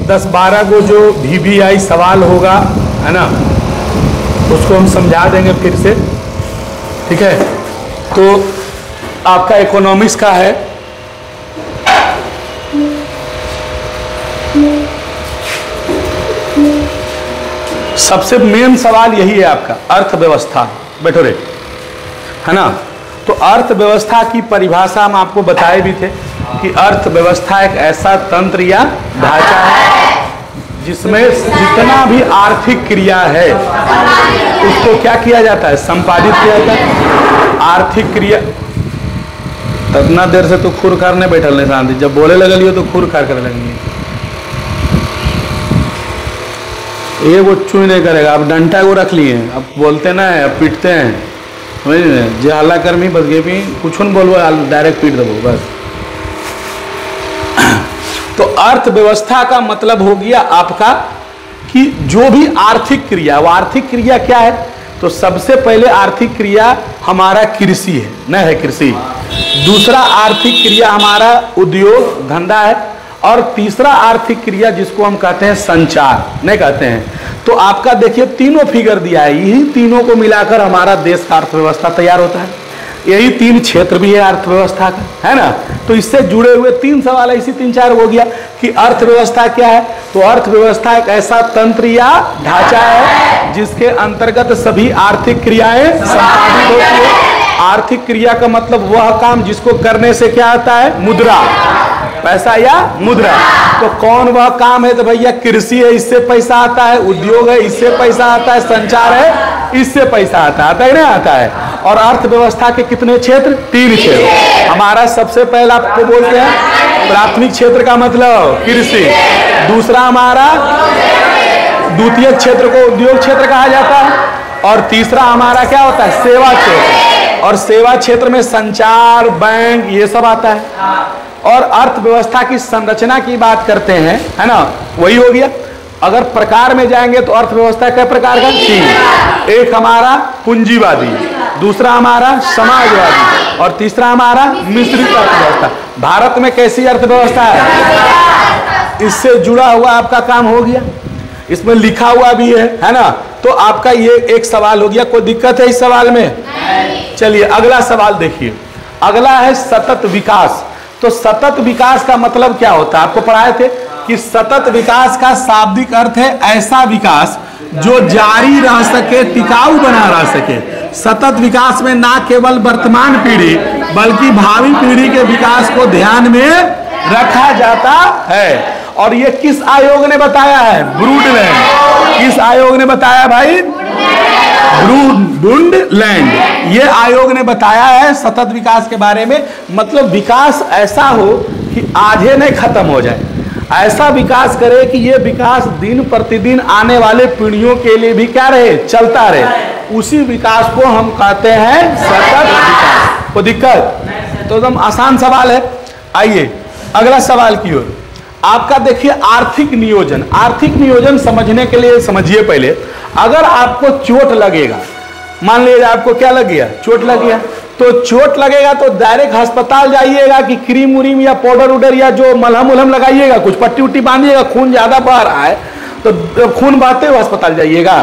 10-12 को जो VBI सवाल होगा, है ना, उसको हम समझा देंगे फिर से, ठीक है। तो आपका इकोनॉमिक्स का है, सबसे मेन सवाल यही है आपका, अर्थव्यवस्था। बैठो रे, है ना। तो अर्थव्यवस्था की परिभाषा हम आपको बताए भी थे कि अर्थव्यवस्था एक ऐसा तंत्र या ढांचा है जिसमें जितना भी आर्थिक क्रिया है उसको क्या किया जाता है, संपादित किया जाता है। आर्थिक क्रिया, इतना देर से तो खुर खारने बैठल नहीं शांति, जब बोले लगल हो तो खुर खार कर लगेंगे। ये वो चुई नहीं करेगा, अब डंटा को रख लिए, अब बोलते ना है, अब पीटते हैं, समझ जे हल्ला कर्मी बस गे भी कुछ न बोलो, डायरेक्ट पीट दो बस। तो अर्थव्यवस्था का मतलब हो गया आपका कि जो भी आर्थिक क्रिया, वो आर्थिक क्रिया क्या है, तो सबसे पहले आर्थिक क्रिया हमारा कृषि है, न है कृषि। दूसरा आर्थिक क्रिया हमारा उद्योग धंधा है, और तीसरा आर्थिक क्रिया जिसको हम कहते हैं संचार, नहीं कहते हैं। तो आपका देखिए तीनों फिगर दिया है, यही तीनों को मिलाकर हमारा देश का अर्थव्यवस्था तैयार होता है। यही 3 क्षेत्र भी है अर्थव्यवस्था का, है ना। तो इससे जुड़े हुए 3 सवाल है, इसी 3-4 हो गया कि अर्थव्यवस्था क्या है। तो अर्थव्यवस्था एक ऐसा तंत्र या ढांचा है जिसके अंतर्गत सभी आर्थिक क्रियाएं संपादित होती है। आर्थिक क्रिया का मतलब वह काम जिसको करने से क्या आता है, मुद्रा, पैसा या मुद्रा। तो कौन वह काम है, तो भैया कृषि है, इससे पैसा आता है, उद्योग है, इससे पैसा आता है, संचार है, इससे पैसा आता है नहीं आता है। और अर्थव्यवस्था के कितने क्षेत्र, 3 क्षेत्र। हमारा सबसे पहला आपको बोलते हैं प्राथमिक क्षेत्र का मतलब कृषि, दूसरा हमारा द्वितीय क्षेत्र को उद्योग क्षेत्र कहा जाता है, और तीसरा हमारा क्या होता है, सेवा क्षेत्र। और सेवा क्षेत्र में संचार, बैंक, ये सब आता है। और अर्थव्यवस्था की संरचना की बात करते हैं, है ना, वही हो गया। अगर प्रकार में जाएंगे तो अर्थव्यवस्था कई प्रकार का, 3। एक हमारा पूंजीवादी, दूसरा हमारा समाजवादी, और तीसरा हमारा मिश्रित अर्थव्यवस्था। भारत में कैसी अर्थव्यवस्था है, इससे जुड़ा हुआ आपका काम हो गया, इसमें लिखा हुआ भी है ना। तो आपका ये एक सवाल हो गया। कोई दिक्कत है इस सवाल में? चलिए अगला सवाल देखिए। अगला है सतत विकास। तो सतत विकास का मतलब क्या होता है, आपको पढ़ाए थे कि सतत विकास का शाब्दिक अर्थ है ऐसा विकास जो जारी रह सके, टिकाऊ बना रह सके। सतत विकास में ना केवल वर्तमान पीढ़ी बल्कि भावी पीढ़ी के विकास को ध्यान में रखा जाता है। और ये किस आयोग ने बताया है, ब्रूडलैंड। किस आयोग ने बताया भाई, ब्रूडलैंड। ये आयोग ने बताया है सतत विकास के बारे में। मतलब विकास ऐसा हो कि आधे नहीं खत्म हो जाए, ऐसा विकास करे कि ये विकास दिन प्रतिदिन आने वाले पीढ़ियों के लिए भी क्या रहे, चलता रहे। उसी विकास को हम कहते हैं सतत विकास। कोई दिक्कत? तो एकदम आसान सवाल है। आइए अगला सवाल की ओर। आपका देखिए आर्थिक नियोजन। आर्थिक नियोजन समझने के लिए समझिए पहले, अगर आपको चोट लगेगा, मान लीजिए आपको क्या लग गया, चोट लग गया, तो चोट लगेगा तो डायरेक्ट अस्पताल जाइएगा कि क्रीम उरीम या पाउडर उडर या जो मलहम उलहम लगाइएगा, कुछ पट्टी उट्टी बांधिएगा, खून ज्यादा बह रहा है तो खून बहते हुए अस्पताल जाइएगा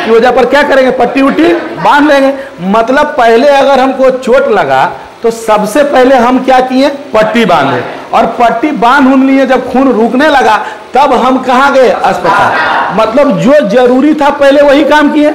की वजह पर क्या करेंगे, पट्टी उट्टी बांध लेंगे। मतलब पहले अगर हमको चोट लगा तो सबसे पहले हम क्या किए, पट्टी बांधे, और पट्टी बांध लिए, जब खून रुकने लगा तब हम कहाँ गए, अस्पताल। मतलब जो जरूरी था पहले वही काम किए,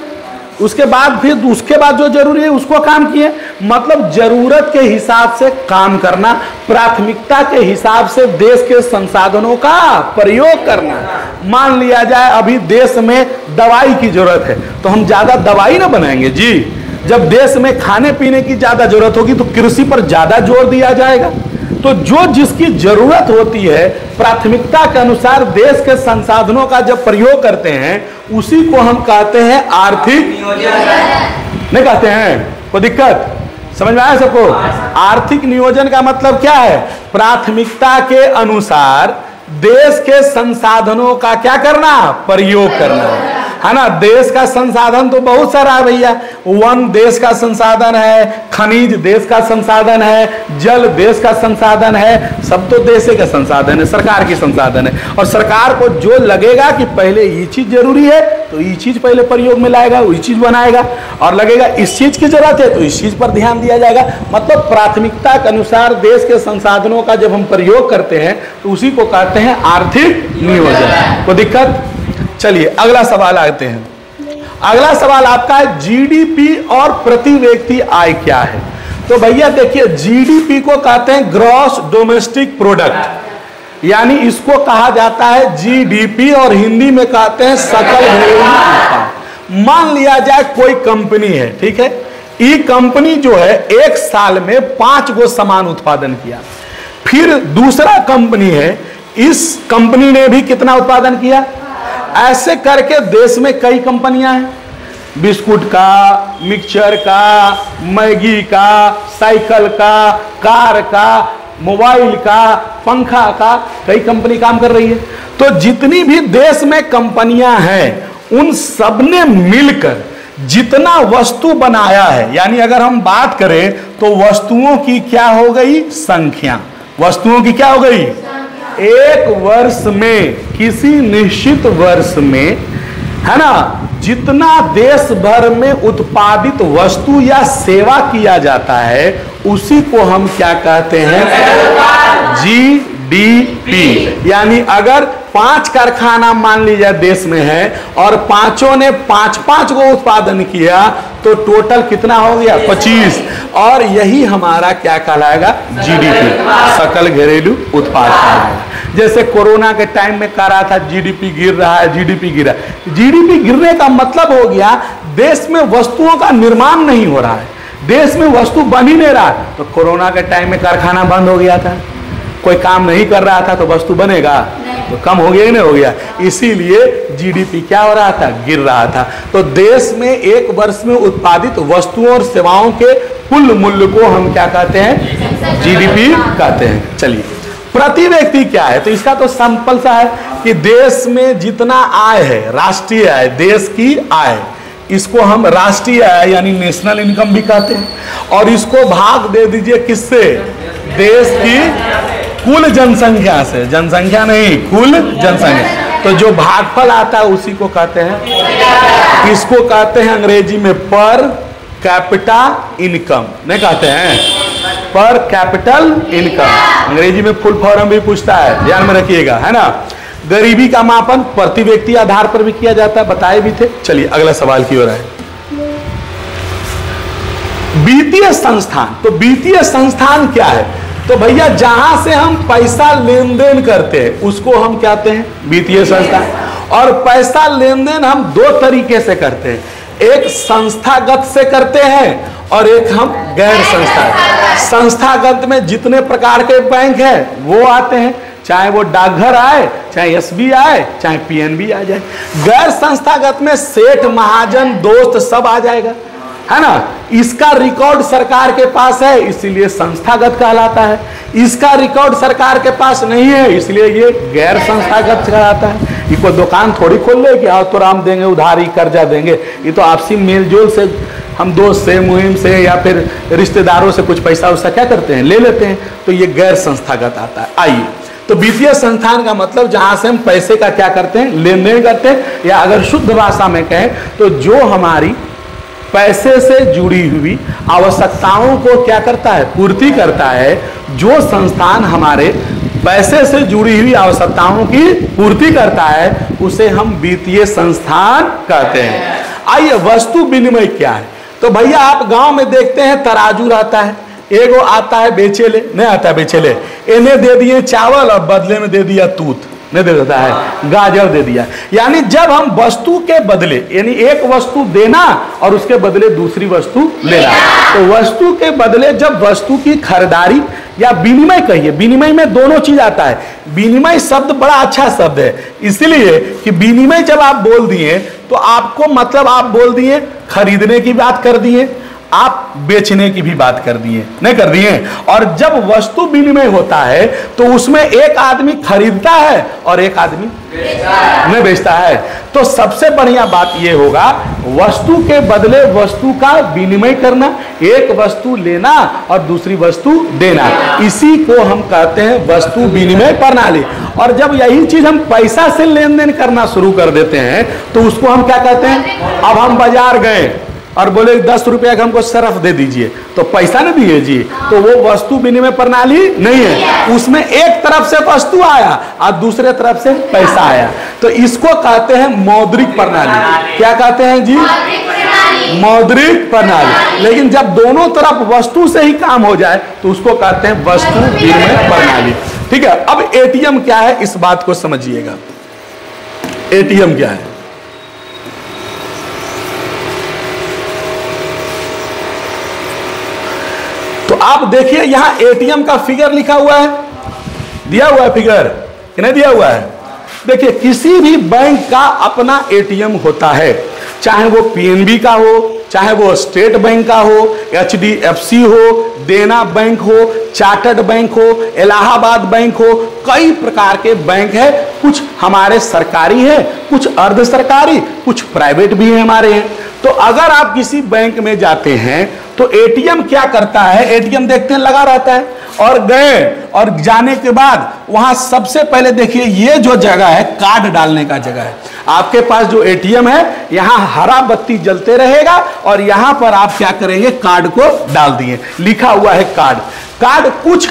उसके बाद फिर उसके बाद जो जरूरी है उसको काम किए। मतलब जरूरत के हिसाब से काम करना, प्राथमिकता के हिसाब से देश के संसाधनों का प्रयोग करना। मान लिया जाए अभी देश में दवाई की जरूरत है तो हम ज्यादा दवाई ना बनाएंगे जी। जब देश में खाने पीने की ज्यादा जरूरत होगी तो कृषि पर ज्यादा जोर दिया जाएगा। तो जो जिसकी जरूरत होती है प्राथमिकता के अनुसार देश के संसाधनों का जब प्रयोग करते हैं उसी को हम कहते हैं आर्थिक नियोजन। नहीं कहते हैं? कोई दिक्कत? समझ में आया सबको? आर्थिक नियोजन का मतलब क्या है, प्राथमिकता के अनुसार देश के संसाधनों का क्या करना, प्रयोग करना। है ना। देश का संसाधन तो बहुत सारा है भैया, वन देश का संसाधन है, खनिज देश का संसाधन है, जल देश का संसाधन है, सब तो देश का संसाधन है, सरकार की संसाधन है। और सरकार को जो लगेगा कि पहले ये चीज जरूरी है तो ये चीज पहले प्रयोग में लाएगा, वही चीज बनाएगा, और लगेगा इस चीज की जरूरत है तो इस चीज पर ध्यान दिया जाएगा। मतलब प्राथमिकता के अनुसार देश के संसाधनों का जब हम प्रयोग करते हैं तो उसी को कहते हैं आर्थिक नियोजन। कोई दिक्कत? चलिए अगला सवाल आते हैं। अगला सवाल आपका है जीडीपी और प्रति व्यक्ति आय क्या है। तो भैया देखिए, जीडीपी को कहते हैं ग्रॉस डोमेस्टिक प्रोडक्ट, यानी इसको कहा जाता है जीडीपी, और हिंदी में कहते हैं सकल घरेलू उत्पाद। मान लिया जाए कोई कंपनी है, ठीक है, ये कंपनी जो है एक साल में 5 गो सामान उत्पादन किया। फिर दूसरा कंपनी है, इस कंपनी ने भी कितना उत्पादन किया। ऐसे करके देश में कई कंपनियां हैं, बिस्कुट का, मिक्सचर का, मैगी का, साइकिल का, कार का, मोबाइल का, पंखा का, कई कंपनी काम कर रही है। तो जितनी भी देश में कंपनियां हैं उन सब ने मिलकर जितना वस्तु बनाया है, यानी अगर हम बात करें तो वस्तुओं की क्या हो गई संख्या, वस्तुओं की क्या हो गई, एक वर्ष में, किसी निश्चित वर्ष में, है ना, जितना देश भर में उत्पादित वस्तु या सेवा किया जाता है उसी को हम क्या कहते हैं, जीडीपी। यानी अगर 5 कारखाना मान लीजिए देश में है और पांचों ने 5-5 को उत्पादन किया तो टोटल कितना हो गया, 25, और यही हमारा क्या कहलाएगा, जीडीपी, सकल घरेलू उत्पाद कहलाएगा। जैसे कोरोना के टाइम में कह रहा था जीडीपी गिर रहा है, जीडीपी गिरा। जीडीपी गिरने का मतलब हो गया देश में वस्तुओं का निर्माण नहीं हो रहा है, देश में वस्तु बन ही नहीं रहा। तो कोरोना के टाइम में कारखाना बंद हो गया था, कोई काम नहीं कर रहा था, तो वस्तु बनेगा, तो कम हो गया ही नहीं हो गया, इसीलिए जीडीपी क्या हो रहा था, गिर रहा था। तो देश में एक वर्ष में उत्पादित वस्तुओं और सेवाओं के कुल मूल्य को हम क्या कहते हैं, जीडीपी कहते हैं। चलिए प्रति व्यक्ति क्या है, तो इसका तो सिंपल सा है कि देश में जितना आय है, राष्ट्रीय आय, देश की आय, इसको हम राष्ट्रीय आय यानी नेशनल इनकम भी कहते हैं, और इसको भाग दे दीजिए किससे, देश की कुल जनसंख्या से, जनसंख्या नहीं, कुल जनसंख्या। तो जो भागफल आता है उसी को कहते हैं, इसको कहते हैं अंग्रेजी में पर कैपिटा इनकम, नहीं कहते हैं पर कैपिटल इनकम, अंग्रेजी में फुल फॉर्म भी पूछता है, ध्यान में रखिएगा, है ना। गरीबी का मापन प्रति व्यक्ति आधार पर भी किया जाता है, बताए भी थे। चलिए अगला सवाल की ओर है। वित्तीय संस्थान, तो वित्तीय संस्थान क्या है, तो भैया जहां से हम पैसा लेन देन करते हैं उसको हम कहते हैं वित्तीय संस्थान। और पैसा लेन देन हम 2 तरीके से करते हैं, एक संस्थागत से करते हैं और एक हम गैर संस्थागत। संस्थागत में जितने प्रकार के बैंक है वो आते हैं, चाहे वो डाकघर आए, चाहे एसबी आए, चाहे पीएनबी आ जाए। गैर संस्थागत में सेठ, महाजन, दोस्त सब आ जाएगा, है ना। इसका रिकॉर्ड सरकार के पास है इसीलिए संस्थागत कहलाता है, इसका रिकॉर्ड सरकार के पास नहीं है इसलिए ये गैर संस्थागत कहलाता है। ये कोई दुकान थोड़ी खोल ले कि आओ तो राम देंगे, उधारी कर्जा देंगे, ये तो आपसी मेलजोल से, हम दोस्त से, मुहिम से या फिर रिश्तेदारों से कुछ पैसा उसका क्या करते हैं, ले लेते हैं, तो ये गैर संस्थागत आता है। आइए, तो वित्तीय संस्थान का मतलब जहां से हम पैसे का क्या करते हैं, लेन देन करते हैं, या अगर शुद्ध भाषा में कहें तो जो हमारी पैसे से जुड़ी हुई आवश्यकताओं को क्या करता है, पूर्ति करता है। जो संस्थान हमारे पैसे से जुड़ी हुई आवश्यकताओं की पूर्ति करता है उसे हम वित्तीय संस्थान कहते हैं। आइए, वस्तु विनिमय क्या है, तो भैया आप गांव में देखते हैं तराजू रहता है, एगो आता है बेचे ले, नहीं आता है बेचे ले, इन्हें दे दिए चावल और बदले में दे दिया दूध, नहीं दे देता है, गाजर दे दिया। यानी जब हम वस्तु के बदले, यानी एक वस्तु देना और उसके बदले दूसरी वस्तु लेना, तो वस्तु के बदले जब वस्तु की खरीदारी या विनिमय कहिए, विनिमय में दोनों चीज आता है। विनिमय शब्द बड़ा अच्छा शब्द है, इसलिए कि विनिमय जब आप बोल दिए तो आपको मतलब आप बोल दिए खरीदने की बात कर दिए, आप बेचने की भी बात कर दिए, नहीं कर दिए। और जब वस्तु विनिमय होता है तो उसमें एक आदमी खरीदता है और एक आदमी नहीं बेचता है। तो सबसे बढ़िया बात यह होगा वस्तु के बदले वस्तु का विनिमय करना, एक वस्तु लेना और दूसरी वस्तु देना, इसी को हम कहते हैं वस्तु विनिमय प्रणाली। और जब यही चीज हम पैसा से लेन देन करना शुरू कर देते हैं तो उसको हम क्या कहते हैं। अब हम बाजार गए और बोले 10 रुपया का हमको सरफ दे दीजिए, तो पैसा न दिए जी, तो वो वस्तु विनिमय प्रणाली नहीं है। उसमें एक तरफ से वस्तु आया और दूसरे तरफ से पैसा आया, तो इसको कहते हैं मौद्रिक प्रणाली। क्या कहते हैं जी? मौद्रिक प्रणाली। लेकिन जब दोनों तरफ वस्तु से ही काम हो जाए तो उसको कहते हैं वस्तु विनिमय प्रणाली। ठीक है, अब एटीएम क्या है इस बात को समझिएगा। एटीएम क्या है? तो आप देखिए यहां एटीएम का फिगर लिखा हुआ है, दिया हुआ है फिगर कि नहीं दिया हुआ है? देखिए किसी भी बैंक का अपना एटीएम होता है, चाहे वो पीएनबी का हो, चाहे वो स्टेट बैंक का हो, एचडीएफसी हो, देना बैंक हो, चार्टर्ड बैंक हो, इलाहाबाद बैंक हो, कई प्रकार के बैंक है। कुछ हमारे सरकारी है, कुछ अर्ध सरकारी, कुछ प्राइवेट भी है हमारे हैं। तो अगर आप किसी बैंक में जाते हैं तो एटीएम क्या करता है, एटीएम देखते हैं लगा रहता है, और गए और जाने के बाद वहां सबसे पहले देखिए ये जो जगह है कार्ड डालने का जगह है। आपके पास जो एटीएम है यहां हरा बत्ती जलते रहेगा और यहां पर आप क्या करेंगे, कार्ड को डाल दिए, लिखा हुआ है कार्ड। कार्ड कुछ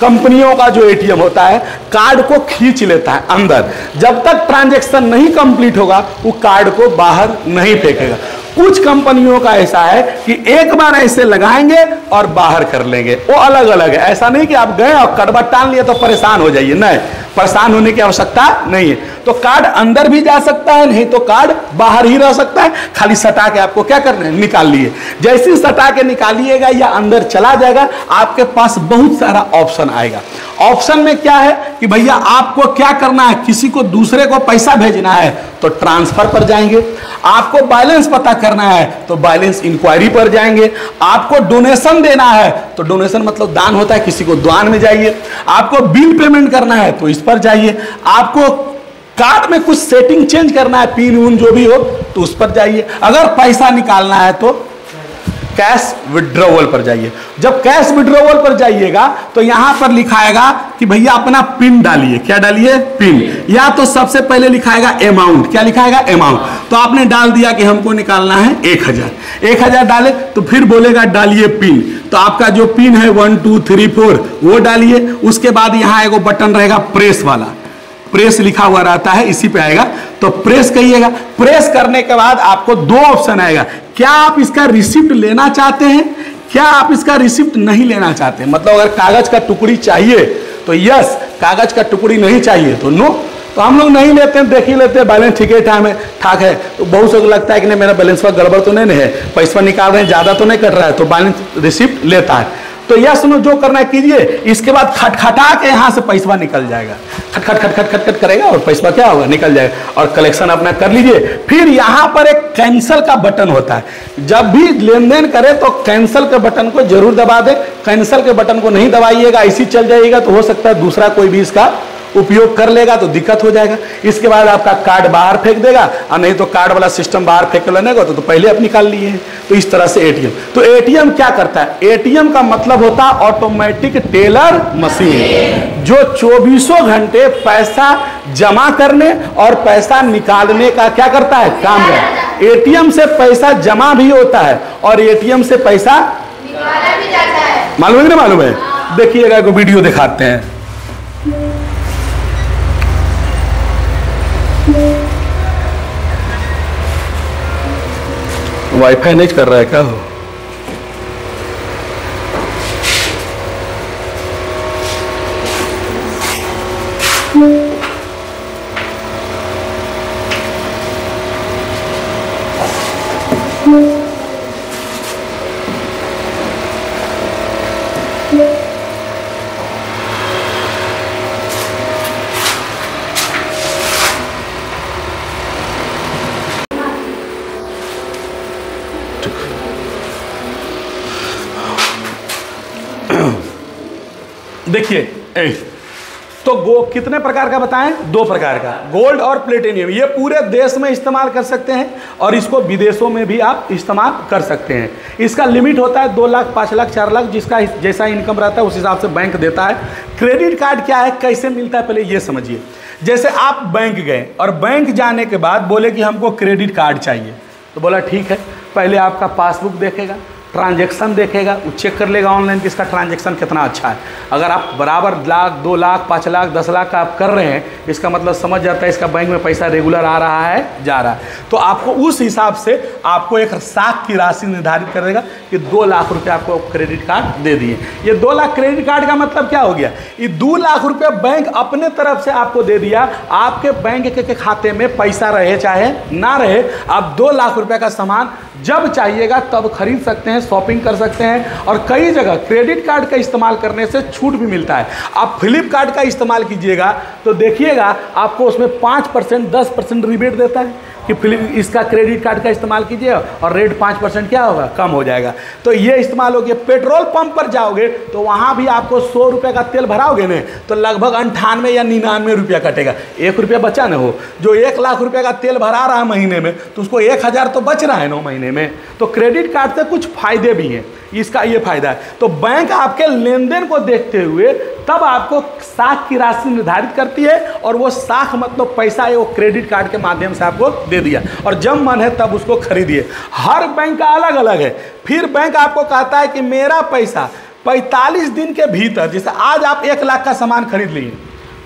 कंपनियों का जो एटीएम होता है कार्ड को खींच लेता है अंदर, जब तक ट्रांजैक्शन नहीं कंप्लीट होगा वो कार्ड को बाहर नहीं फेंकेगा। कुछ कंपनियों का ऐसा है कि एक बार ऐसे लगाएंगे और बाहर कर लेंगे, वो अलग अलग है। ऐसा नहीं कि आप गए और कड़वा टान लिए तो परेशान हो जाइए, नहीं, परेशान होने की आवश्यकता नहीं है। तो कार्ड अंदर भी जा सकता है, नहीं तो कार्ड बाहर ही रह सकता है। खाली सटा के आपको क्या करना है, निकाल लिए। जैसे सटा के निकालिएगा या अंदर चला जाएगा आपके पास बहुत सारा ऑप्शन आएगा। ऑप्शन में क्या है कि भैया आपको क्या करना है, किसी को दूसरे को पैसा भेजना है तो ट्रांसफर पर जाएंगे, आपको बैलेंस पता करना है तो बैलेंस इंक्वायरी पर जाएंगे, आपको डोनेशन देना है तो डोनेशन मतलब दान होता है, किसी को दान में जाइए, आपको बिल पेमेंट करना है तो इस पर जाइए, आपको कार्ड में कुछ सेटिंग चेंज करना है, पिन उन जो भी हो तो उस पर जाइए, अगर पैसा निकालना है तो कैश विड्रॉवल पर जाइए। जब कैश विड्रॉवल पर जाइएगा तो यहां पर लिखाएगा कि भैया अपना पिन डालिए। क्या डालिए? पिन। या तो सबसे पहले लिखाएगा अमाउंट। क्या लिखाएगा? अमाउंट। तो आपने डाल दिया कि हमको निकालना है 1000। 1000 डाले तो फिर बोलेगा डालिए पिन, तो आपका जो पिन है 1 2 3 4 वो डालिए। उसके बाद यहां एगो बटन रहेगा प्रेस वाला, प्रेस लिखा हुआ रहता है, इसी पे आएगा तो प्रेस करिएगा। प्रेस करने के बाद आपको दो ऑप्शन आएगा, क्या आप इसका रिसिप्ट लेना चाहते हैं, क्या आप इसका रिसिप्ट नहीं लेना चाहते हैं। मतलब अगर कागज का टुकड़ी चाहिए तो यस, कागज का टुकड़ी नहीं चाहिए तो नो। तो हम लोग नहीं लेते हैं, देख ही लेते हैं बैलेंस ठीक है टाइम है ठाक है। तो बहुत से लगता है कि नहीं मेरा बैलेंस पर गड़बड़ तो नहीं है, पैसा निकाल रहे हैं ज़्यादा तो नहीं कर रहा है, तो बैलेंस रिसिप्ट लेता है। तो यह सुनो जो करना है कीजिए, इसके बाद खटखटा के यहाँ से पैसा निकल जाएगा, खटखट खटखट खटखट करेगा और पैसा क्या होगा, निकल जाएगा और कलेक्शन अपना कर लीजिए। फिर यहाँ पर एक कैंसिल का बटन होता है, जब भी लेन देन करें तो कैंसिल के बटन को जरूर दबा दें। कैंसिल के बटन को नहीं दबाइएगा, ऐसी चल जाइएगा तो हो सकता है दूसरा कोई भी इसका उपयोग कर लेगा तो दिक्कत हो जाएगा। इसके बाद आपका कार्ड बाहर फेंक देगा, और नहीं तो कार्ड वाला सिस्टम बाहर फेंक लेने को तो पहले आप निकाल लिए हैं। तो इस तरह से एटीएम, तो एटीएम क्या करता है, एटीएम का मतलब होता है ऑटोमेटिक टेलर मशीन, जो 24 घंटे पैसा जमा करने और पैसा निकालने का क्या करता है, काम है। एटीएम से पैसा जमा भी होता है और एटीएम से पैसा निकाला भी जाता है। मालूम है कि नहीं मालूम है? देखिएगा एक वीडियो दिखाते हैं। वाईफाई नहीं कर रहा है क्या हो? देखिए तो कितने प्रकार का बताएं? 2 प्रकार का, गोल्ड और प्लेटिनियम। ये पूरे देश में इस्तेमाल कर सकते हैं और इसको विदेशों में भी आप इस्तेमाल कर सकते हैं। इसका लिमिट होता है 2 लाख, 5 लाख, 4 लाख, जिसका जैसा इनकम रहता है उस हिसाब से बैंक देता है। क्रेडिट कार्ड क्या है, कैसे मिलता है, पहले ये समझिए। जैसे आप बैंक गए और बैंक जाने के बाद बोले कि हमको क्रेडिट कार्ड चाहिए, तो बोला ठीक है, पहले आपका पासबुक देखेगा, ट्रांजैक्शन देखेगा, वो चेक कर लेगा ऑनलाइन कि इसका ट्रांजैक्शन कितना अच्छा है। अगर आप बराबर लाख, 2 लाख, 5 लाख, 10 लाख का आप कर रहे हैं, इसका मतलब समझ जाता है इसका बैंक में पैसा रेगुलर आ रहा है, जा रहा है। तो आपको उस हिसाब से आपको एक साख की राशि निर्धारित कर देगा कि 2 लाख रुपये आपको क्रेडिट कार्ड दे दिए। ये 2 लाख क्रेडिट कार्ड का मतलब क्या हो गया? ये 2 लाख रुपये बैंक अपने तरफ से आपको दे दिया। आपके बैंक के खाते में पैसा रहे चाहे ना रहे, आप 2 लाख रुपये का सामान जब चाहिएगा तब खरीद सकते हैं, शॉपिंग कर सकते हैं। और कई जगह क्रेडिट कार्ड का इस्तेमाल करने से छूट भी मिलता है। आप फ्लिपकार्ट का इस्तेमाल कीजिएगा तो देखिएगा आपको उसमें 5%, 10% रिबेट देता है कि इसका क्रेडिट कार्ड का इस्तेमाल कीजिए और रेट 5% क्या होगा, कम हो जाएगा। तो ये इस्तेमाल हो गया। पेट्रोल पंप पर जाओगे तो वहाँ भी आपको 100 रुपये का तेल भराओगे ना तो लगभग 98 या 99 रुपया कटेगा। 1 रुपया बचा ना हो। जो 1 लाख रुपये का तेल भरा रहा है महीने में तो उसको 1000 तो बच रहा है 9 महीने में। तो क्रेडिट कार्ड से कुछ फायदे भी हैं, इसका ये फायदा है। तो बैंक आपके लेन देन को देखते हुए तब आपको साख की राशि निर्धारित करती है और वो साख मतलब पैसा है वो क्रेडिट कार्ड के माध्यम से आपको दे दिया और जब मन है तब उसको खरीदिए। हर बैंक का अलग अलग है। फिर बैंक आपको कहता है कि मेरा पैसा 45 दिन के भीतर, जैसे आज आप 1 लाख का सामान खरीद लिए,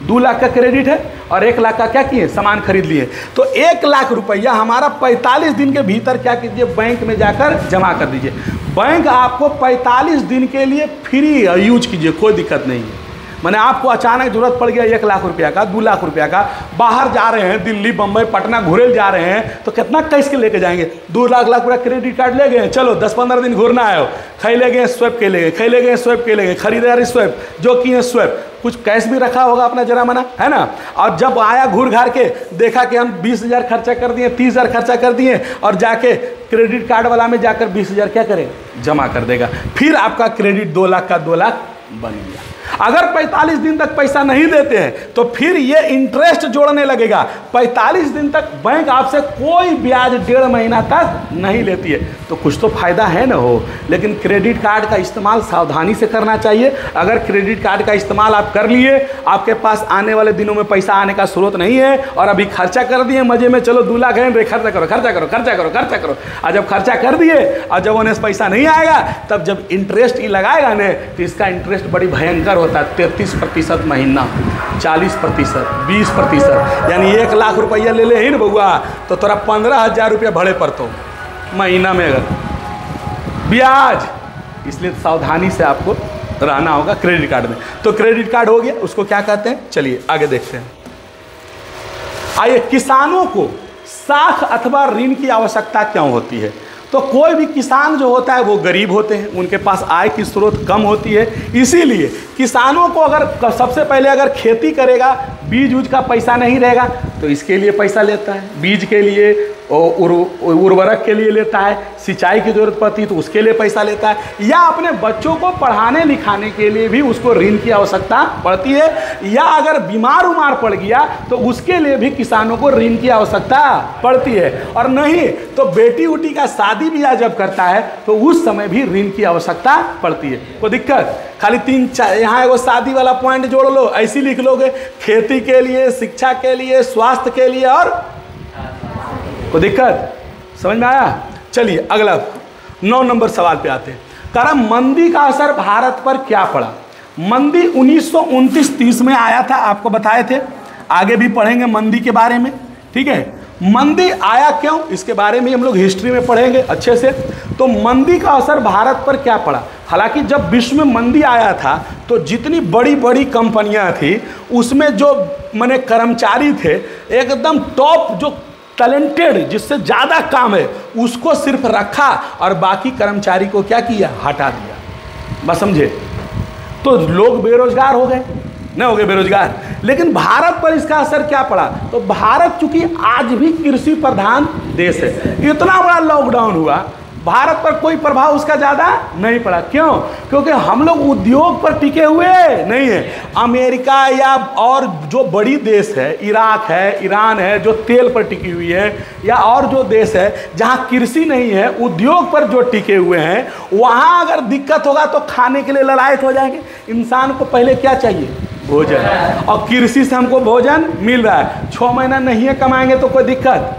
2 लाख का क्रेडिट है और 1 लाख का क्या किए, सामान खरीद लिए, तो 1 लाख रुपया हमारा 45 दिन के भीतर क्या कीजिए, बैंक में जाकर जमा कर दीजिए। बैंक आपको 45 दिन के लिए फ्री यूज कीजिए, कोई दिक्कत नहीं है। मैंने आपको अचानक जरूरत पड़ गया 1 लाख रुपया का, 2 लाख रुपया का, बाहर जा रहे हैं, दिल्ली, बम्बई, पटना घूरे जा रहे हैं, तो कितना कैश के लेके जाएंगे? 2 लाख रुपया क्रेडिट कार्ड ले गए, चलो 10-15 दिन घूरना है, खाई ले गए, स्वैप के ले गए, खाई ले गए, स्वैप के ले गए, खरीदारी स्वैप, जो किए स्वैप, कुछ कैश भी रखा होगा अपना जरा मना, है ना। और जब आया घूर घार के देखा कि हम 20,000 खर्चा कर दिए, 30,000 खर्चा कर दिए और जाके क्रेडिट कार्ड वाला में जाकर 20,000 क्या करें, जमा कर देगा। फिर आपका क्रेडिट 2 लाख का 2 लाख बन गया। अगर 45 दिन तक पैसा नहीं देते हैं तो फिर ये इंटरेस्ट जोड़ने लगेगा। 45 दिन तक बैंक आपसे कोई ब्याज 1.5 महीना तक नहीं लेती है, तो कुछ तो फायदा है ना हो। लेकिन क्रेडिट कार्ड का इस्तेमाल सावधानी से करना चाहिए। अगर क्रेडिट कार्ड का इस्तेमाल आप कर लिए, आपके पास आने वाले दिनों में पैसा आने का स्रोत नहीं है और अभी खर्चा कर दिए मजे में, चलो 2 लाख है, खर्चा करो खर्चा करो खर्चा करो खर्चा करो, और जब खर्चा कर दिए और जब उन्हें पैसा नहीं आएगा तब जब इंटरेस्ट ही लगाएगा ना तो इसका इंटरेस्ट बड़ी भयंकर होता है। 33% महीना, 40%, 20%, यानी 1 लाख रुपया ले ले ही ना बउआ तो तोरा 15,000 रुपया भरे पड़तो महीना में अगर ब्याज। इसलिए सावधानी से आपको रहना होगा क्रेडिट कार्ड में। तो क्रेडिट कार्ड हो गया, उसको क्या कहते हैं, चलिए आगे देखते हैं। आइए, किसानों को साख अथवा ऋण की आवश्यकता क्यों होती है? तो कोई भी किसान जो होता है वो गरीब होते हैं, उनके पास आय की स्रोत कम होती है, इसीलिए किसानों को अगर सबसे पहले अगर खेती करेगा, बीज उज का पैसा नहीं रहेगा तो इसके लिए पैसा लेता है, बीज के लिए, उर्वरक के लिए लेता है, सिंचाई की जरूरत पड़ती है तो उसके लिए पैसा लेता है, या अपने बच्चों को पढ़ाने लिखाने के लिए भी उसको ऋण की आवश्यकता पड़ती है, या अगर बीमार उमार पड़ गया तो उसके लिए भी किसानों को ऋण की आवश्यकता पड़ती है। और नहीं तो बेटी उटी का शादी ब्याह जब करता है तो उस समय भी ऋण की आवश्यकता पड़ती है। कोई दिक्कत? खाली 3-4 यहाँ एगो शादी वाला पॉइंट जोड़ लो, ऐसी लिख लोगे, खेती के लिए, शिक्षा के लिए, स्वास्थ्य के लिए, और कोई दिक्कत? समझ में आया? चलिए अगला 9 नंबर सवाल पे आते हैं। करा मंदी का असर भारत पर क्या पड़ा? मंदी 1929-30 में आया था, आपको बताए थे, आगे भी पढ़ेंगे मंदी के बारे में, ठीक है। मंदी आया क्यों, इसके बारे में हम लोग हिस्ट्री में पढ़ेंगे अच्छे से। तो मंदी का असर भारत पर क्या पड़ा? हालांकि जब विश्व में मंदी आया था तो जितनी बड़ी बड़ी कंपनियां थी उसमें जो माने कर्मचारी थे एकदम टॉप, जो टैलेंटेड, जिससे ज़्यादा काम है उसको सिर्फ रखा और बाकी कर्मचारी को क्या किया, हटा दिया। बस समझे? तो लोग बेरोजगार हो गए, नहीं हो गए बेरोजगार। लेकिन भारत पर इसका असर क्या पड़ा? तो भारत चूंकि आज भी कृषि प्रधान देश है, इतना बड़ा लॉकडाउन हुआ, भारत पर कोई प्रभाव उसका ज़्यादा नहीं पड़ा। क्यों? क्योंकि हम लोग उद्योग पर टिके हुए नहीं है। अमेरिका या और जो बड़ी देश है, इराक है, ईरान है, जो तेल पर टिकी हुई है, या और जो देश है जहाँ कृषि नहीं है, उद्योग पर जो टिके हुए हैं, वहाँ अगर दिक्कत होगा तो खाने के लिए ललायत हो जाएंगे। इंसान को पहले क्या चाहिए? भोजन। और कृषि से हमको भोजन मिल रहा है। 6 महीना नहीं है कमाएंगे तो कोई दिक्कत,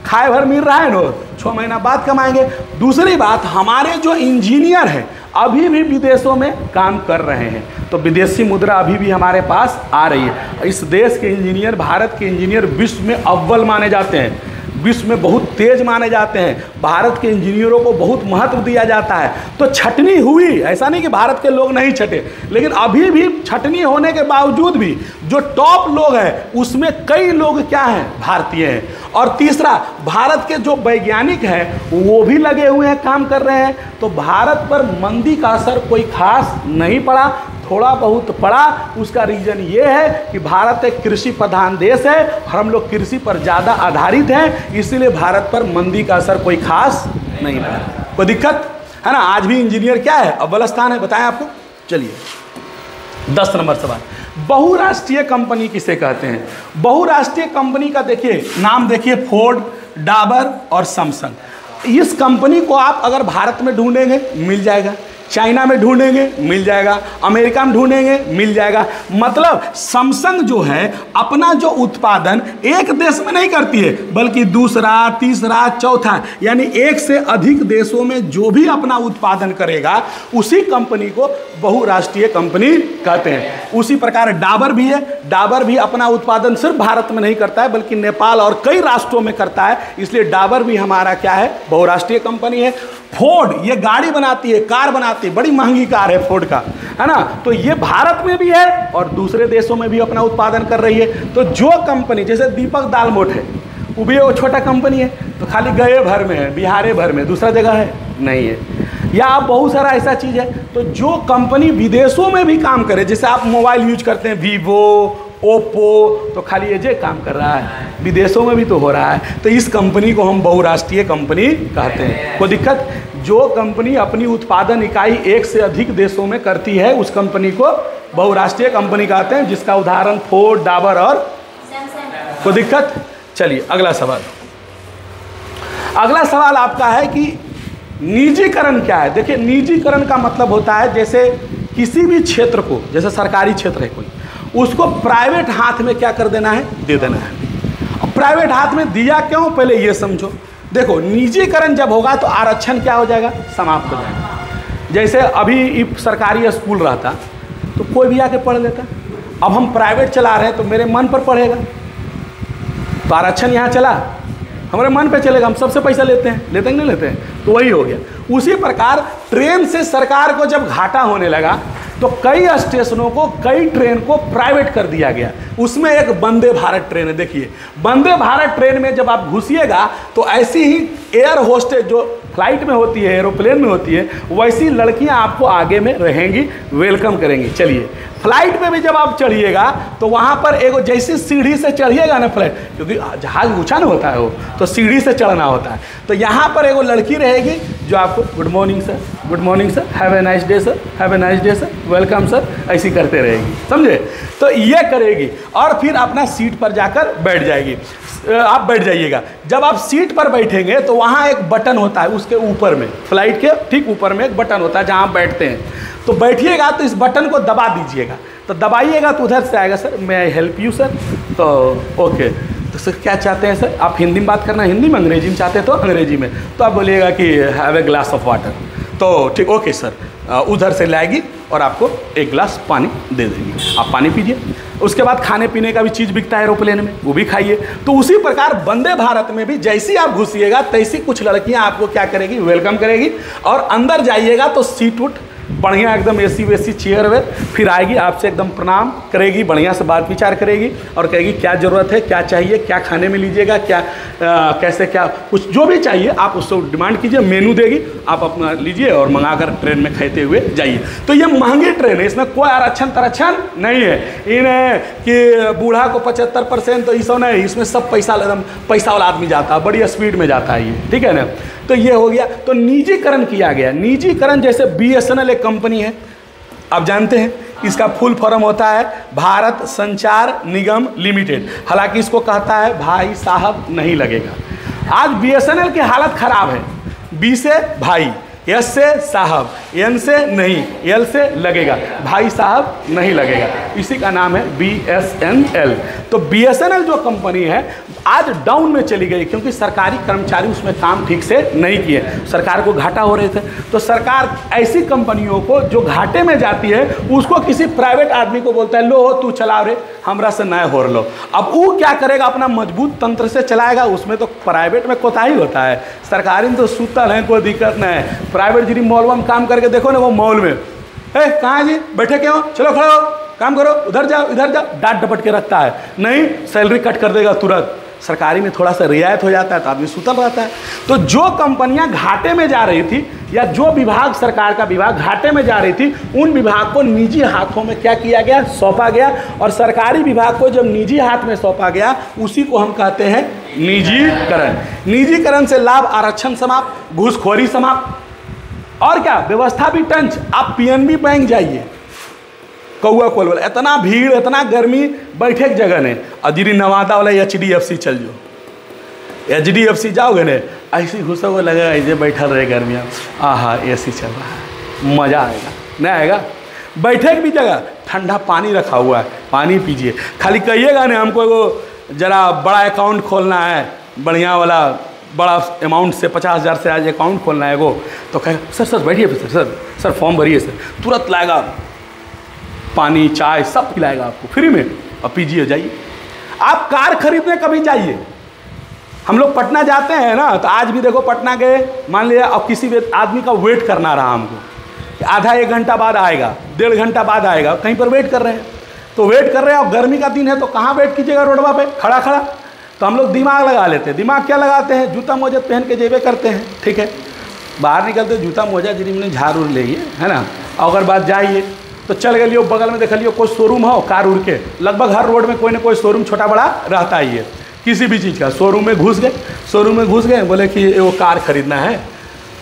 खाए भर मिल रहा है ना, 6 महीना बाद कमाएंगे। दूसरी बात, हमारे जो इंजीनियर हैं अभी भी विदेशों में काम कर रहे हैं, तो विदेशी मुद्रा अभी भी हमारे पास आ रही है। इस देश के इंजीनियर, भारत के इंजीनियर विश्व में अव्वल माने जाते हैं, विश्व में बहुत तेज माने जाते हैं। भारत के इंजीनियरों को बहुत महत्व दिया जाता है। तो छटनी हुई, ऐसा नहीं कि भारत के लोग नहीं छटे, लेकिन अभी भी छटनी होने के बावजूद भी जो टॉप लोग हैं उसमें कई लोग क्या हैं? भारतीय हैं। और तीसरा, भारत के जो वैज्ञानिक हैं वो भी लगे हुए हैं, काम कर रहे हैं। तो भारत पर मंदी का असर कोई खास नहीं पड़ा, थोड़ा बहुत पड़ा। उसका रीज़न ये है कि भारत एक कृषि प्रधान देश है और हम लोग कृषि पर ज़्यादा आधारित हैं, इसीलिए भारत पर मंदी का असर कोई खास नहीं पड़ा। कोई दिक्कत है ना? आज भी इंजीनियर क्या है? अव्वल स्थान है। बताएं आपको। चलिए 10 नंबर सवाल, बहुराष्ट्रीय कंपनी किसे कहते हैं? बहुराष्ट्रीय कंपनी का देखिए नाम, देखिए फोर्ड, डाबर और सैमसंग। इस कंपनी को आप अगर भारत में ढूंढेंगे मिल जाएगा, चाइना में ढूंढेंगे मिल जाएगा, अमेरिका में ढूंढेंगे मिल जाएगा। मतलब सैमसंग जो है अपना जो उत्पादन एक देश में नहीं करती है, बल्कि दूसरा, तीसरा, चौथा, यानी एक से अधिक देशों में जो भी अपना उत्पादन करेगा उसी कंपनी को बहुराष्ट्रीय कंपनी कहते हैं। उसी प्रकार डाबर भी है। डाबर भी अपना उत्पादन सिर्फ भारत में नहीं करता है बल्कि नेपाल और कई राष्ट्रों में करता है, इसलिए डाबर भी हमारा क्या है? बहुराष्ट्रीय कंपनी है। फोर्ड ये गाड़ी बनाती है, कार बनाती है, बड़ी महंगी कार है फोर्ड का, है ना? तो ये भारत में भी है और दूसरे देशों में भी अपना उत्पादन कर रही है। तो जो कंपनी, जैसे दीपक दालमोट है, वो भी वो छोटा कंपनी है, तो खाली गए भर में है, बिहारे भर में, दूसरा जगह है नहीं है। या आप बहुत सारा ऐसा चीज़ है। तो जो कंपनी विदेशों में भी काम करे, जैसे आप मोबाइल यूज करते हैं, वीवो, ओप्पो, तो खाली ये काम कर रहा है, विदेशों में भी तो हो रहा है। तो इस कंपनी को हम बहुराष्ट्रीय कंपनी कहते हैं। कोई दिक्कत? जो कंपनी अपनी उत्पादन इकाई एक से अधिक देशों में करती है उस कंपनी को बहुराष्ट्रीय कंपनी कहते हैं, जिसका उदाहरण फोर्ड, डाबर और सैमसंग। कोई दिक्कत? चलिए अगला सवाल। अगला सवाल आपका है कि निजीकरण क्या है? देखिए, निजीकरण का मतलब होता है जैसे किसी भी क्षेत्र को, जैसे सरकारी क्षेत्र है कोई, उसको प्राइवेट हाथ में क्या कर देना है? दे देना है। अब प्राइवेट हाथ में दिया क्यों? पहले ये समझो। देखो, निजीकरण जब होगा तो आरक्षण क्या हो जाएगा? समाप्त हो जाएगा। जैसे अभी सरकारी स्कूल रहता तो कोई भी आके पढ़ लेता, अब हम प्राइवेट चला रहे हैं तो मेरे मन पर पढ़ेगा, तो आरक्षण यहाँ चला, हमारे मन पे चलेगा, हम सबसे पैसा लेते हैं कि नहीं लेते हैं? तो वही हो गया। उसी प्रकार ट्रेन से सरकार को जब घाटा होने लगा तो कई स्टेशनों को, कई ट्रेन को प्राइवेट कर दिया गया। उसमें एक वंदे भारत ट्रेन है। देखिए, वंदे भारत ट्रेन में जब आप घुसिएगा तो ऐसी ही एयर होस्टेज जो फ्लाइट में होती है, एरोप्लेन में होती है, वैसी लड़कियां आपको आगे में रहेंगी, वेलकम करेंगी। चलिए, फ्लाइट में भी जब आप चढ़िएगा तो वहाँ पर एगो जैसी सीढ़ी से चढ़िएगा ना फ्लाइट, क्योंकि जहाज ऊँचा ना होता है वो, तो सीढ़ी से चढ़ना होता है। तो यहाँ पर एगो लड़की रहेगी जो आपको good morning sir, good morning sir, have a nice day sir, have a nice day sir, welcome sir, ऐसी करते रहेगी, समझे? तो ये करेगी और फिर अपना सीट पर जाकर बैठ जाएगी। आप बैठ जाइएगा। जब आप सीट पर बैठेंगे तो वहाँ एक बटन होता है, उसके ऊपर में, फ्लाइट के ठीक ऊपर में एक बटन होता है जहाँ आप बैठते हैं। तो बैठिएगा तो इस बटन को दबा दीजिएगा, तो दबाइएगा तो उधर से आएगा sir may I help you sir, तो ओके, तो सर क्या चाहते हैं सर? आप हिंदी में बात करना, हिंदी में, अंग्रेजी में चाहते हैं तो अंग्रेजी में, तो आप बोलिएगा कि have a glass of water, तो ठीक, ओके सर, उधर से लाएगी और आपको एक गिलास पानी दे देंगी, आप पानी पीजिए। उसके बाद खाने पीने का भी चीज़ बिकता है एरोप्लेन में, वो भी खाइए। तो उसी प्रकार वंदे भारत में भी जैसी आप घुसिएगा तैसी कुछ लड़कियां आपको क्या करेगी? वेलकम करेगी। और अंदर जाइएगा तो सीट उठ बढ़िया एकदम एसी वेसी चेयर वेयर, फिर आएगी आपसे एकदम प्रणाम करेगी, बढ़िया से बात विचार करेगी और कहेगी क्या ज़रूरत है, क्या चाहिए, क्या खाने में लीजिएगा, क्या कैसे, क्या कुछ जो भी चाहिए आप उससे डिमांड कीजिए, मेनू देगी, आप अपना लीजिए और मंगाकर ट्रेन में खाते हुए जाइए। तो ये महंगी ट्रेन है, इसमें कोई आरक्षण तरक्षण नहीं है। इन्हें कि बूढ़ा को 75% तो इसो नहीं, इसमें सब पैसा एकदम पैसा वाला आदमी जाता है, बड़ी स्पीड में जाता है ये, ठीक है ना? तो ये हो गया। तो निजीकरण किया गया। निजीकरण जैसे BSNL एक कंपनी है, आप जानते हैं इसका फुल फॉर्म होता है भारत संचार निगम लिमिटेड। हालांकि इसको कहता है भाई साहब नहीं लगेगा। आज BSNL की हालत खराब है। B से भाई, S से साहब, N से नहीं, L से लगेगा, भाई साहब नहीं लगेगा, इसी का नाम है BSNL। तो BSNL जो कंपनी है आज डाउन में चली गई क्योंकि सरकारी कर्मचारी उसमें काम ठीक से नहीं किए, सरकार को घाटा हो रहे थे। तो सरकार ऐसी कंपनियों को जो घाटे में जाती है उसको किसी प्राइवेट आदमी को बोलता है लो तू चलाओ रे, हमरा से नया हो लो। अब वो क्या करेगा, अपना मजबूत तंत्र से चलाएगा। उसमें तो प्राइवेट में कोताही होता है, सरकारी में तो सूतल है, कोई दिक्कत नहीं है। प्राइवेट जी मॉल में काम करके देखो ना, वो मॉल में कहाँ जी बैठे क्यों, चलो खड़े हो, काम करो, उधर जाओ इधर जाओ, डांट डपट के रखता है, नहीं सैलरी कट कर देगा तुरंत। सरकारी में थोड़ा सा रियायत हो जाता है तो आदमी सुतल रहता है। तो जो कंपनियां घाटे में जा रही थी या जो विभाग, सरकार का विभाग घाटे में जा रही थी, उन विभाग को निजी हाथों में क्या किया गया, सौंपा गया। और सरकारी विभाग को जब निजी हाथ में सौंपा गया उसी को हम कहते हैं निजीकरण। निजीकरण से लाभ आरक्षण समाप्त, घूसखोरी समाप्त, और क्या व्यवस्था भी टंच। आप PNB बैंक जाइए, कौआ कोल वाला, इतना भीड़, इतना गर्मी, बैठे की जगह नहीं। अजीरी नवादा वाला HDFC चल जाओ, HDFC जाओगे ने ऐसी घुसोगे लगेगा ऐसे बैठल रहे गर्मियाँ, आहा AC चल रहा है, मज़ा आएगा, नहीं आएगा। बैठे की भी जगह ठंडा पानी रखा हुआ है, पानी पीजिए। खाली कहिएगा नहीं हमको वो ज़रा बड़ा अकाउंट खोलना है, बढ़िया वाला बड़ा अमाउंट से 50,000 से आज अकाउंट खोलना है वो, तो कहे सर बैठिए सर फॉर्म भरिए सर, तुरंत लाएगा पानी चाय सब पिलाएगा आपको फ्री में, और पीजिए जाइए। आप कार खरीदने कभी जाइए, हम लोग पटना जाते हैं ना, तो आज भी देखो पटना गए, मान लिया अब किसी आदमी का वेट करना रहा हमको, आधा 1 घंटा बाद आएगा, 1.5 घंटा बाद आएगा, कहीं पर वेट कर रहे हैं। तो वेट कर रहे हैं, और गर्मी का दिन है तो कहाँ वेट कीजिएगा, रोडवा पे खड़ा। तो हम लोग दिमाग लगा लेते हैं। दिमाग क्या लगाते हैं, जूता मोजा पहन के जेबे करते हैं, ठीक है, बाहर निकलते जूता मोजा जरी में झाड़ उड़ लेइए, है ना। अगर बात जाइए तो चल गए लियो बगल में देख लियो कोई शोरूम हो कार उड़ के, लगभग हर रोड में कोई ना कोई शोरूम छोटा बड़ा रहता ही है किसी भी चीज़ का। शोरूम में घुस गए, बोले कि वो कार खरीदना है,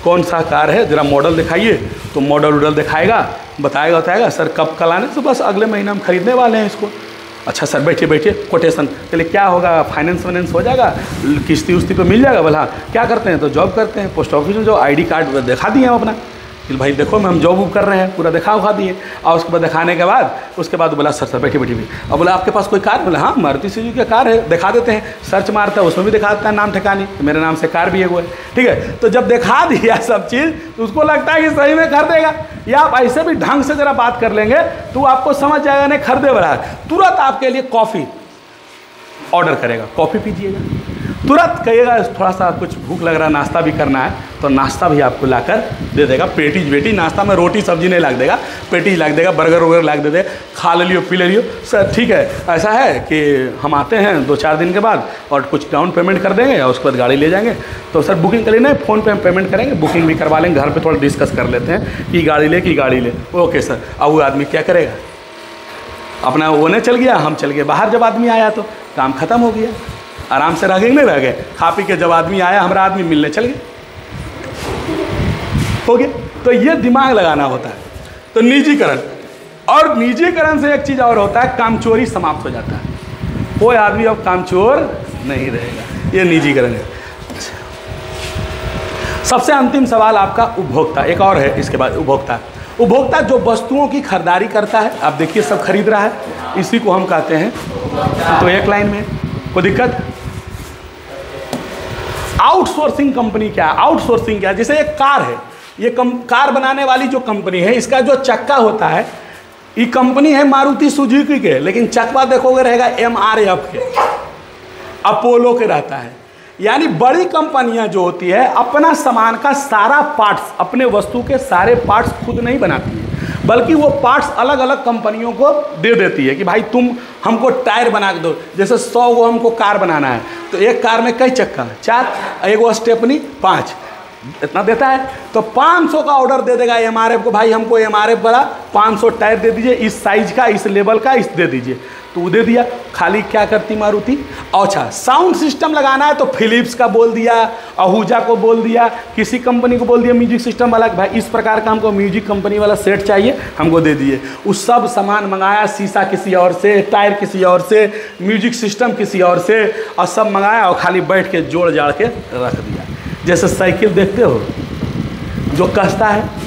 कौन सा कार है जरा मॉडल दिखाइए। तो मॉडल दिखाएगा, बताएगा सर कब कल आने, तो बस अगले महीने हम खरीदने वाले हैं इसको। अच्छा सर बैठिए कोटेशन, चलिए क्या होगा, फाइनेंस हो जाएगा, किस्ती उस्ती पे मिल जाएगा। बोला क्या करते हैं, तो जॉब करते हैं, पोस्ट ऑफिस में जो ID कार्ड दिखा दिए हम अपना, कि भाई देखो हम जॉब कर रहे हैं, पूरा दिखा दिए। और उसके बाद दिखाने के बाद उसके बाद बोला सर बैठिए। अब बोला आपके पास कोई कार, बोला हाँ मारुति सुजुकी का कार है, दिखा देते हैं। सर्च मारता है उसमें भी दिखा देता है नाम ठिकाने, तो मेरे नाम से कार भी है वो है, ठीक है। तो जब दिखा दिया सब चीज़ तो उसको लगता है कि सही में खरीदेगा। या आप ऐसे भी ढंग से ज़रा बात कर लेंगे तो आपको समझ जाएगा नहीं खरीदे वाला है। तुरंत आपके लिए कॉफ़ी ऑर्डर करेगा, कॉफ़ी पीजिएगा, तुरंत कहिएगा थोड़ा सा कुछ भूख लग रहा है, नाश्ता भी करना है, तो नाश्ता भी आपको लाकर दे देगा। पेटीज बेटी नाश्ता में रोटी सब्जी नहीं ला देगा, पेटीज ला देगा, बर्गर वगैरह ला दे देगा, खा ले लियो पी ले लियो। सर ठीक है, ऐसा है कि हम आते हैं 2-4 दिन के बाद और कुछ डाउन पेमेंट कर देंगे और उसके बाद गाड़ी ले जाएंगे। तो सर बुकिंग कर लेना है, फ़ोन पे हम पेमेंट करेंगे, बुकिंग भी करवा लेंगे, घर पर थोड़ा डिस्कस कर लेते हैं कि गाड़ी ले। Okay sir. अब वो आदमी क्या करेगा, अपना वो नहीं चल गया, हम चल गए बाहर। जब आदमी आया तो काम खत्म हो गया, आराम से रह गए नहीं रह गए, खा पी के जब आदमी आया हमारा आदमी मिलने चल गए, हो गया। तो ये दिमाग लगाना होता है। तो निजीकरण, और निजीकरण से एक चीज़ और होता है, कामचोरी समाप्त हो जाता है, कोई आदमी अब कामचोर नहीं रहेगा, ये निजीकरण है। सबसे अंतिम सवाल आपका उपभोक्ता, एक और है इसके बाद उपभोक्ता जो वस्तुओं की खरीदारी करता है, आप देखिए सब खरीद रहा है, इसी को हम कहते हैं। तो एक लाइन में कोई दिक्कत। आउटसोर्सिंग कंपनी क्या है, आउटसोर्सिंग क्या है, जैसे एक कार है, ये कार बनाने वाली जो कंपनी है, इसका जो चक्का होता है, ये कंपनी है मारुति सुजुकी के, लेकिन चक्का देखोगे रहेगा MRF के, अपोलो के रहता है। यानी बड़ी कंपनियां जो होती है अपना सामान का सारा पार्ट्स, अपने वस्तु के सारे पार्ट्स खुद नहीं बनाती है, बल्कि वो पार्ट्स अलग अलग कंपनियों को दे देती है कि भाई तुम हमको टायर बना के दो। जैसे 100 को हमको कार बनाना है, तो एक कार में कई चक्का, 4, एक वो स्टेपनी 5, इतना देता है। तो 500 का ऑर्डर दे देगा MRF को, भाई हमको MRF वाला 500 टायर दे दीजिए, इस साइज का, इस लेवल का, इस दे दीजिए। तो वो दे दिया। खाली क्या करती मारुति? अच्छा, साउंड सिस्टम लगाना है तो फिलिप्स का बोल दिया, आहूजा को बोल दिया, किसी कंपनी को बोल दिया म्यूजिक सिस्टम वाला, भाई इस प्रकार का हमको म्यूजिक कंपनी वाला सेट चाहिए, हमको दे दिए। उस सब सामान मंगाया, शीशा किसी और से, टायर किसी और से, म्यूजिक सिस्टम किसी और से, और सब मंगाया और खाली बैठ के जोड़ जाड़ के रख दिया। जैसे साइकिल देखते हो जो कसता है,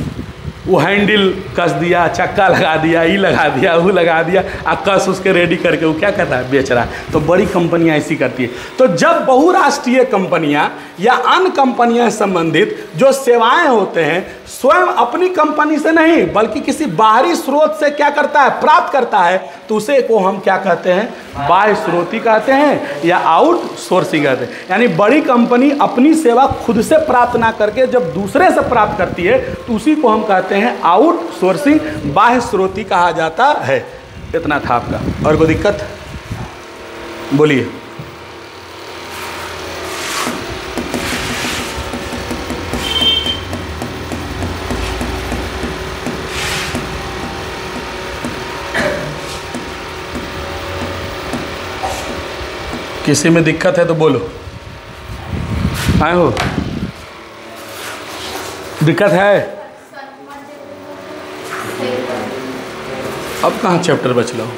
वो हैंडल कस दिया, चक्का लगा दिया, ई लगा दिया, वो लगा दिया, और कस उसके रेडी करके वो क्या करता है? बेच रहा है। तो बड़ी कंपनियां ऐसी करती है। तो जब बहुराष्ट्रीय कंपनियां या अन्य कंपनियां संबंधित जो सेवाएं होते हैं, स्वयं अपनी कंपनी से नहीं बल्कि किसी बाहरी स्रोत से क्या करता है? प्राप्त करता है, तो उसे को हम क्या कहते हैं? बाह्य स्रोती कहते हैं या आउटसोर्सिंग कहते हैं। यानी बड़ी कंपनी अपनी सेवा खुद से प्राप्त ना करके जब दूसरे से प्राप्त करती है तो उसी को हम कहते हैं आउटसोर्सिंग, बाह्य स्रोती कहा जाता है। इतना था आपका। और कोई दिक्कत? बोलिए। किसी में दिक्कत है तो बोलो। आए हो? दिक्कत है? अब कहाँ चैप्टर बच लो।